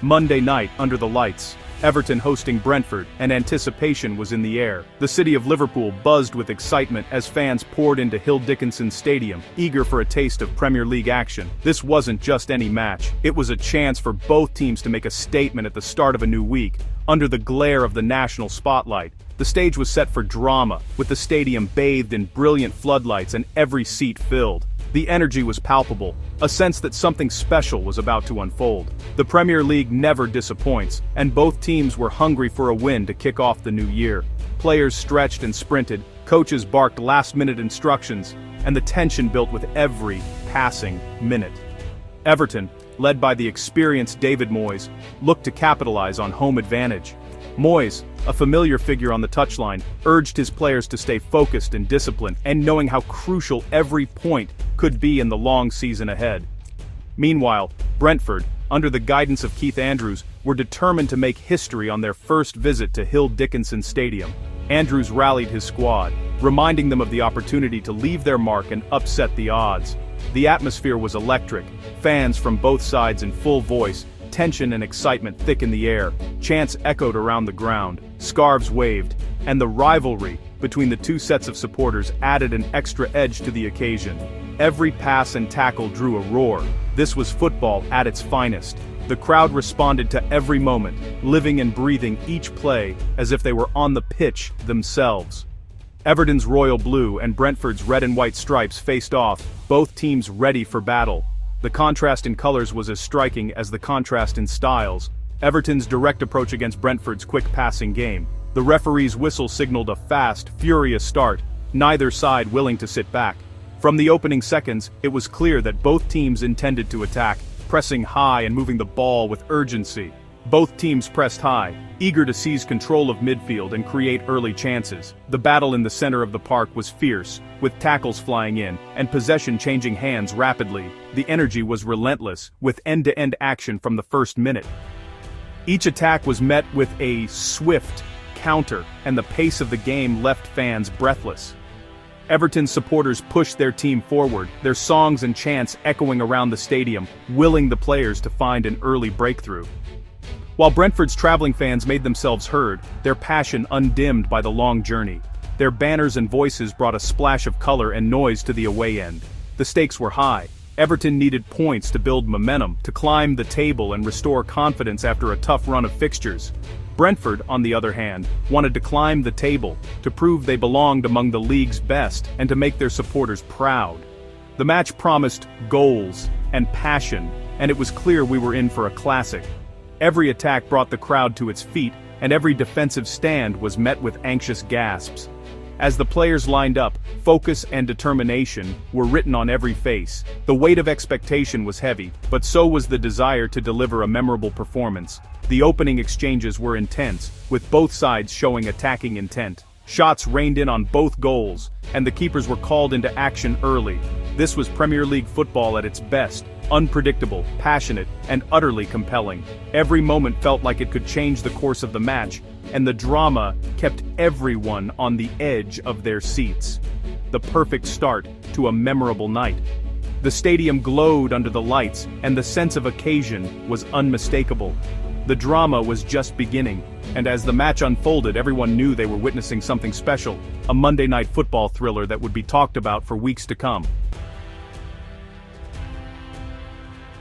Monday night, under the lights. Everton hosting Brentford, and anticipation was in the air. The city of Liverpool buzzed with excitement as fans poured into Hill Dickinson Stadium, eager for a taste of Premier League action. This wasn't just any match. It was a chance for both teams to make a statement at the start of a new week, under the glare of the national spotlight. The stage was set for drama, with the stadium bathed in brilliant floodlights and every seat filled. The energy was palpable, a sense that something special was about to unfold. The Premier League never disappoints, and both teams were hungry for a win to kick off the new year. Players stretched and sprinted, coaches barked last-minute instructions, and the tension built with every passing minute. Everton, led by the experienced David Moyes, looked to capitalize on home advantage. Moyes, a familiar figure on the touchline, urged his players to stay focused and disciplined, and knowing how crucial every point could be in the long season ahead. Meanwhile, Brentford, under the guidance of Keith Andrews, were determined to make history on their first visit to Hill Dickinson Stadium. Andrews rallied his squad, reminding them of the opportunity to leave their mark and upset the odds. The atmosphere was electric, fans from both sides in full voice, tension and excitement thick in the air, chants echoed around the ground, scarves waved, and the rivalry between the two sets of supporters added an extra edge to the occasion. Every pass and tackle drew a roar. This was football at its finest. The crowd responded to every moment, living and breathing each play as if they were on the pitch themselves. Everton's royal blue and Brentford's red and white stripes faced off, both teams ready for battle. The contrast in colors was as striking as the contrast in styles. Everton's direct approach against Brentford's quick passing game. The referee's whistle signaled a fast, furious start, neither side willing to sit back. From the opening seconds, it was clear that both teams intended to attack, pressing high and moving the ball with urgency. Both teams pressed high, eager to seize control of midfield and create early chances. The battle in the center of the park was fierce, with tackles flying in, and possession changing hands rapidly. The energy was relentless, with end-to-end action from the first minute. Each attack was met with a swift counter, and the pace of the game left fans breathless. Everton supporters pushed their team forward, their songs and chants echoing around the stadium, willing the players to find an early breakthrough. While Brentford's traveling fans made themselves heard, their passion undimmed by the long journey. Their banners and voices brought a splash of color and noise to the away end. The stakes were high. Everton needed points to build momentum, to climb the table and restore confidence after a tough run of fixtures. Brentford, on the other hand, wanted to climb the table, to prove they belonged among the league's best, and to make their supporters proud. The match promised goals and passion, and it was clear we were in for a classic. Every attack brought the crowd to its feet, and every defensive stand was met with anxious gasps. As the players lined up, focus and determination were written on every face. The weight of expectation was heavy, but so was the desire to deliver a memorable performance. The opening exchanges were intense, with both sides showing attacking intent. Shots rained in on both goals, and the keepers were called into action early. This was Premier League football at its best, unpredictable, passionate, and utterly compelling. Every moment felt like it could change the course of the match, and the drama kept everyone on the edge of their seats. The perfect start to a memorable night. The stadium glowed under the lights, and the sense of occasion was unmistakable. The drama was just beginning, and as the match unfolded, everyone knew they were witnessing something special, a Monday night football thriller that would be talked about for weeks to come.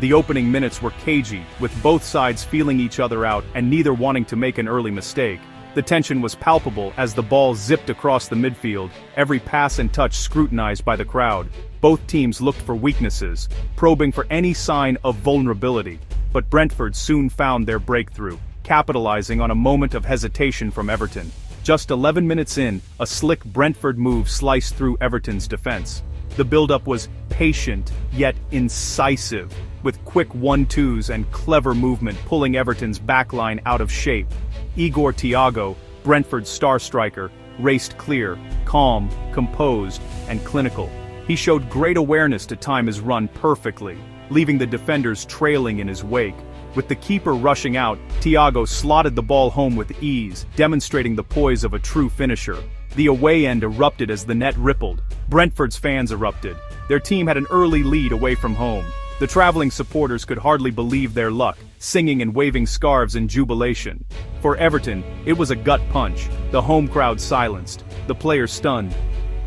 The opening minutes were cagey, with both sides feeling each other out and neither wanting to make an early mistake. The tension was palpable as the ball zipped across the midfield, every pass and touch scrutinized by the crowd. Both teams looked for weaknesses, probing for any sign of vulnerability. But Brentford soon found their breakthrough, capitalizing on a moment of hesitation from Everton. Just 11 minutes in, a slick Brentford move sliced through Everton's defense. The build-up was patient, yet incisive, with quick 1-2s and clever movement pulling Everton's backline out of shape. Igor Thiago, Brentford's star striker, raced clear, calm, composed, and clinical. He showed great awareness to time his run perfectly, leaving the defenders trailing in his wake. With the keeper rushing out, Thiago slotted the ball home with ease, demonstrating the poise of a true finisher. The away end erupted as the net rippled. Brentford's fans erupted. Their team had an early lead away from home. The traveling supporters could hardly believe their luck, singing and waving scarves in jubilation. For Everton, it was a gut punch, the home crowd silenced, the players stunned.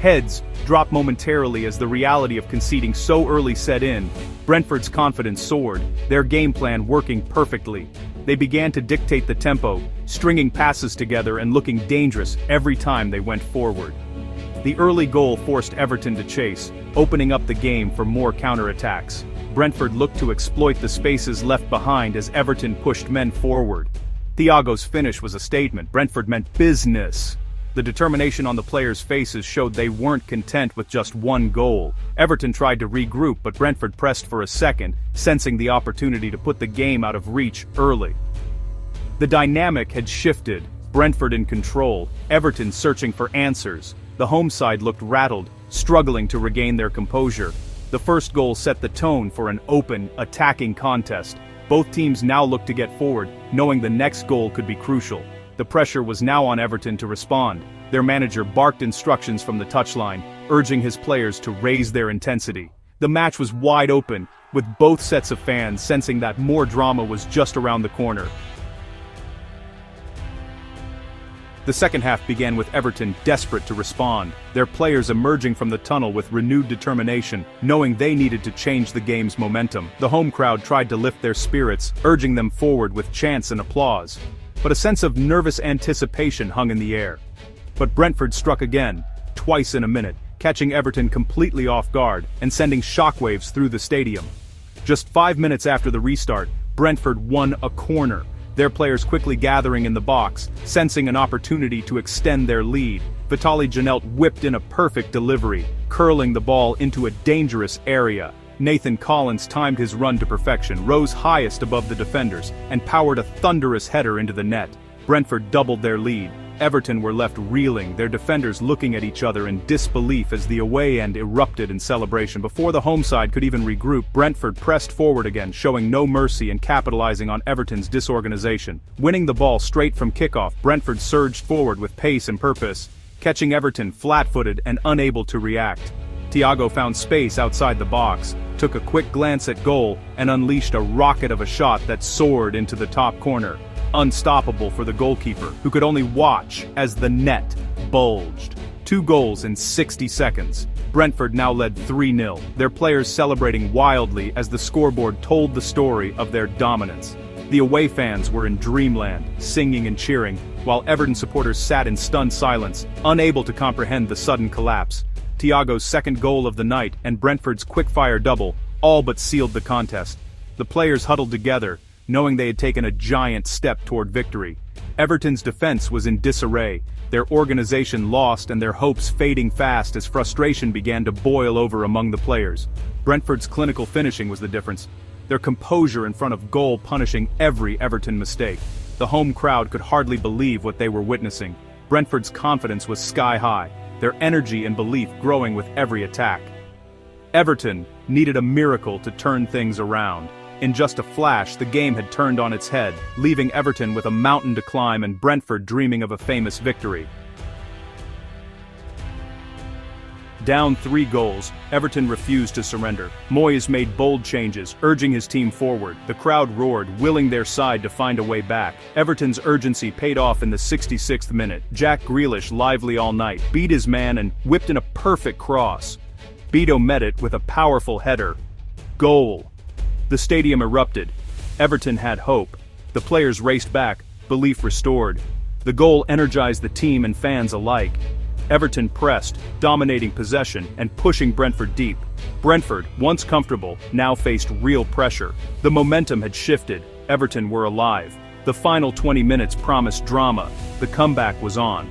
Heads dropped momentarily as the reality of conceding so early set in. Brentford's confidence soared, their game plan working perfectly. They began to dictate the tempo, stringing passes together and looking dangerous every time they went forward. The early goal forced Everton to chase, opening up the game for more counterattacks. Brentford looked to exploit the spaces left behind as Everton pushed men forward. Thiago's finish was a statement. Brentford meant business. The determination on the players' faces showed they weren't content with just one goal. Everton tried to regroup, but Brentford pressed for a second, sensing the opportunity to put the game out of reach early. The dynamic had shifted, Brentford in control, Everton searching for answers. The home side looked rattled, struggling to regain their composure. The first goal set the tone for an open, attacking contest. Both teams now looked to get forward, knowing the next goal could be crucial. The pressure was now on Everton to respond. Their manager barked instructions from the touchline, urging his players to raise their intensity. The match was wide open, with both sets of fans sensing that more drama was just around the corner. The second half began with Everton desperate to respond, their players emerging from the tunnel with renewed determination, knowing they needed to change the game's momentum. The home crowd tried to lift their spirits, urging them forward with chants and applause. But a sense of nervous anticipation hung in the air. But Brentford struck again, twice in a minute, catching Everton completely off guard and sending shockwaves through the stadium. Just 5 minutes after the restart, Brentford won a corner, their players quickly gathering in the box, sensing an opportunity to extend their lead. Vitaly Janelt whipped in a perfect delivery, curling the ball into a dangerous area. Nathan Collins timed his run to perfection, rose highest above the defenders, and powered a thunderous header into the net. Brentford doubled their lead. Everton were left reeling, their defenders looking at each other in disbelief as the away end erupted in celebration. Before the home side could even regroup, Brentford pressed forward again, showing no mercy and capitalizing on Everton's disorganization. Winning the ball straight from kickoff, Brentford surged forward with pace and purpose, catching Everton flat-footed and unable to react. Thiago found space outside the box, took a quick glance at goal, and unleashed a rocket of a shot that soared into the top corner. Unstoppable for the goalkeeper, who could only watch as the net bulged. 2 goals in 60 seconds. Brentford now led 3-0, their players celebrating wildly as the scoreboard told the story of their dominance. The away fans were in dreamland, singing and cheering, while Everton supporters sat in stunned silence, unable to comprehend the sudden collapse. Thiago's second goal of the night and Brentford's quick-fire double all but sealed the contest. The players huddled together, knowing they had taken a giant step toward victory. Everton's defense was in disarray, their organization lost and their hopes fading fast as frustration began to boil over among the players. Brentford's clinical finishing was the difference, their composure in front of goal punishing every Everton mistake. The home crowd could hardly believe what they were witnessing. Brentford's confidence was sky-high, their energy and belief growing with every attack. Everton needed a miracle to turn things around. In just a flash, the game had turned on its head, leaving Everton with a mountain to climb and Brentford dreaming of a famous victory. Down 3 goals, Everton refused to surrender. Moyes made bold changes, urging his team forward. The crowd roared, willing their side to find a way back. Everton's urgency paid off in the 66th minute. Jack Grealish, lively all night, beat his man and whipped in a perfect cross. Beto met it with a powerful header. Goal. The stadium erupted. Everton had hope. The players raced back, belief restored. The goal energized the team and fans alike. Everton pressed, dominating possession and pushing Brentford deep. Brentford, once comfortable, now faced real pressure. The momentum had shifted. Everton were alive. The final 20 minutes promised drama. The comeback was on.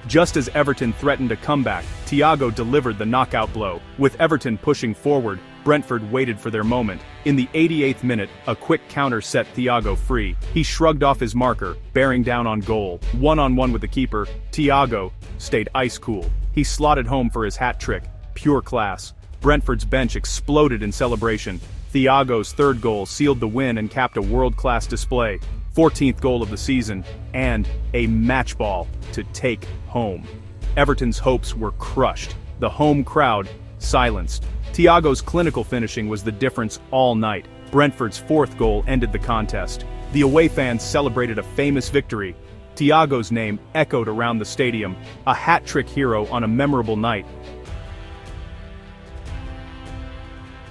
Just as Everton threatened a comeback, Thiago delivered the knockout blow. With Everton pushing forward, Brentford waited for their moment. In the 88th minute, a quick counter set Thiago free. He shrugged off his marker, bearing down on goal. One-on-one with the keeper, Thiago stayed ice cool. He slotted home for his hat trick. Pure class. Brentford's bench exploded in celebration. Thiago's third goal sealed the win and capped a world-class display. 14th goal of the season, and a match ball to take home. Everton's hopes were crushed. The home crowd silenced. Thiago's clinical finishing was the difference all night. Brentford's fourth goal ended the contest. The away fans celebrated a famous victory. Thiago's name echoed around the stadium, a hat-trick hero on a memorable night.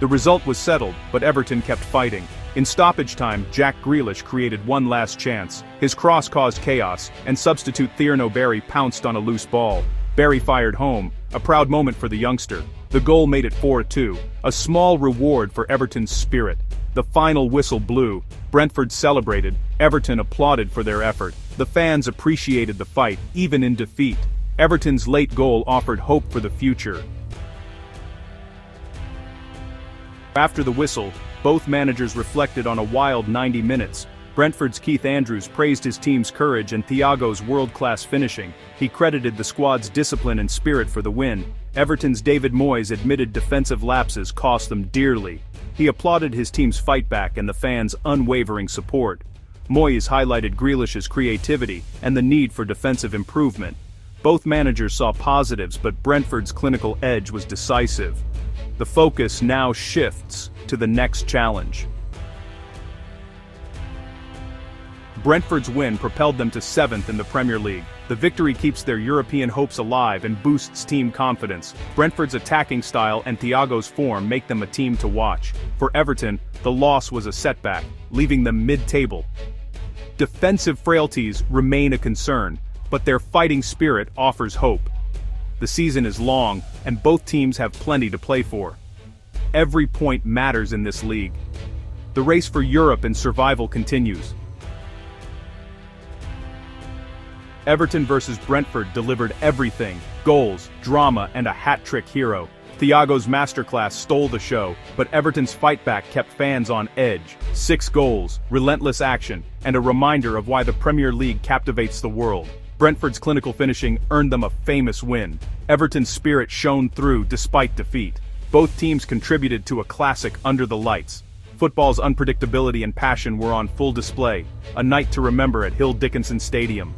The result was settled, but Everton kept fighting. In stoppage time, Jack Grealish created one last chance. His cross caused chaos, and substitute Thierno Barry pounced on a loose ball. Barry fired home, a proud moment for the youngster. The goal made it 4-2, a small reward for Everton's spirit. The final whistle blew. Brentford celebrated, Everton applauded for their effort. The fans appreciated the fight, even in defeat. Everton's late goal offered hope for the future. After the whistle, both managers reflected on a wild 90 minutes. Brentford's Keith Andrews praised his team's courage and Thiago's world-class finishing. He credited the squad's discipline and spirit for the win. Everton's David Moyes admitted defensive lapses cost them dearly. He applauded his team's fight back and the fans' unwavering support. Moyes highlighted Grealish's creativity and the need for defensive improvement. Both managers saw positives, but Brentford's clinical edge was decisive. The focus now shifts to the next challenge. Brentford's win propelled them to 7th in the Premier League. The victory keeps their European hopes alive and boosts team confidence. Brentford's attacking style and Thiago's form make them a team to watch. For Everton, the loss was a setback, leaving them mid-table. Defensive frailties remain a concern, but their fighting spirit offers hope. The season is long, and both teams have plenty to play for. Every point matters in this league. The race for Europe and survival continues. Everton vs Brentford delivered everything: goals, drama, and a hat-trick hero. Thiago's masterclass stole the show, but Everton's fight back kept fans on edge. 6 goals, relentless action, and a reminder of why the Premier League captivates the world. Brentford's clinical finishing earned them a famous win. Everton's spirit shone through despite defeat. Both teams contributed to a classic under the lights. Football's unpredictability and passion were on full display, a night to remember at Hill Dickinson Stadium.